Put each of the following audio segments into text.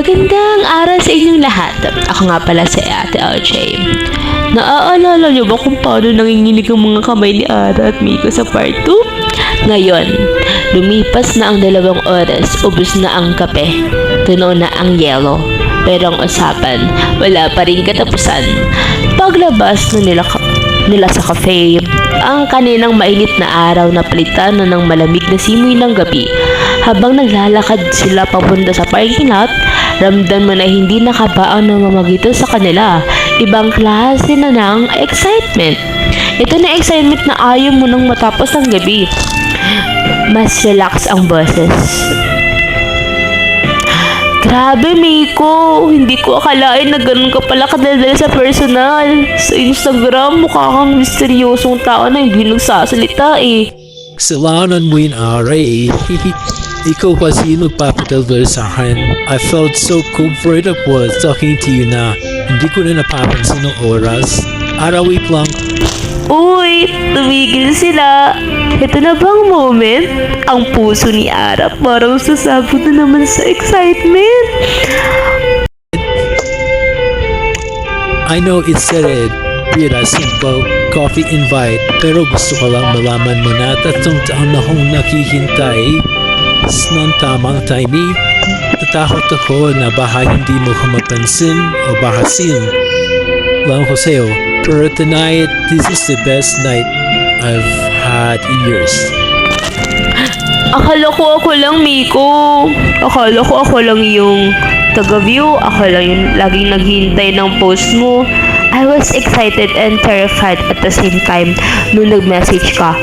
Magandang araw sa inyong lahat. Ako nga pala si Ate RJ. Naaalala niyo ba kung paano nanginginig ang mga kamay ni Ara at Miko sa part 2? Ngayon, lumipas na ang 2 oras, ubos na ang kape. Tunaw na ang yelo. Pero ang usapan, wala pa rin katapusan. Paglabas na nila sa cafe, ang kaninang mainit na araw na palitan na ng malamig na simoy ng gabi. Habang naglalakad sila papunta sa parking lot, ramdam mo na hindi nakabaang namamagitan sa kanila. Ibang klase na ng excitement. Ito na excitement na ayaw mo nang matapos ang gabi. Mas relax ang boses. Grabe, Miko. Hindi ko akalain na ganun ka pala kadaldal sa personal. Sa Instagram, mukha kang misteryosong tao na hindi nagsasalita eh. Kasalanan mo yun, Ari. Ikaw kasi nagpapadaldal sa akin. I felt so comfortable talking to you na hindi ko na napapansin ng oras. Wait lang. Uy, tumigil sila. Ito na bang moment? Ang puso ni Ara parang sasabot na naman sa excitement. I know it said with a simple coffee invite, pero gusto ko lang malaman mo na 3 taon na akong nakihintay ng tamang timing. Natakot ako na baka hindi mo ko mapansin o bahasin lang ko sa'yo. Pero tonight, this is the best night I've had in years. Akala ko ako lang, Miko. Akala ko ako lang yung taga-view. Ako lang yung laging naghihintay ng post mo. I was excited and terrified at the same time nung nag-message ka.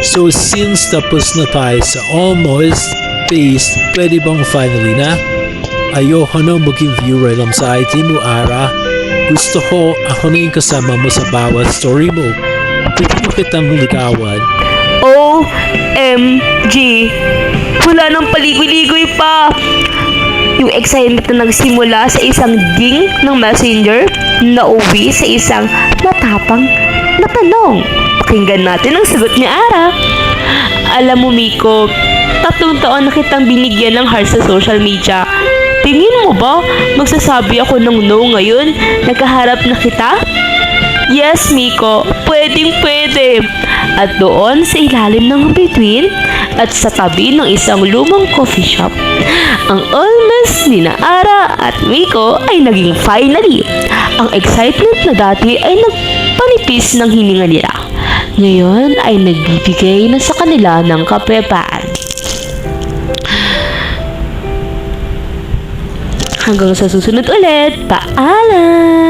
So since tapos na tayo sa almost phase, pwede bang finally na? Ayoko na maging viewer lang sa IT mo, Ara. Gusto ko ako na yung kasama mo sa bawat story mo. Pwede mo kitang ligawan. OMG! Wala nang paligoy-ligoy pa! Yung excitement na nagsimula sa isang ding ng messenger na uwi sa isang matapang na tanong. Pakinggan natin ang sagot ni Ara. Alam mo, Miko, 3 taon na kitang binigyan ng heart sa social media. Tingin mo ba magsasabi ako ng no ngayon? Nagkaharap na kita? Yes, Miko, pwedeng-pwede. At doon sa ilalim ng between at sa tabi ng isang lumang coffee shop, ang almost ni Ara at Miko ay naging finally. Ang excitement na dati ay nagpanipis ng hininga nila. Ngayon ay nagbibigay na sa kanila ng kapayapaan. Hanggang sa susunod ulit, paalam!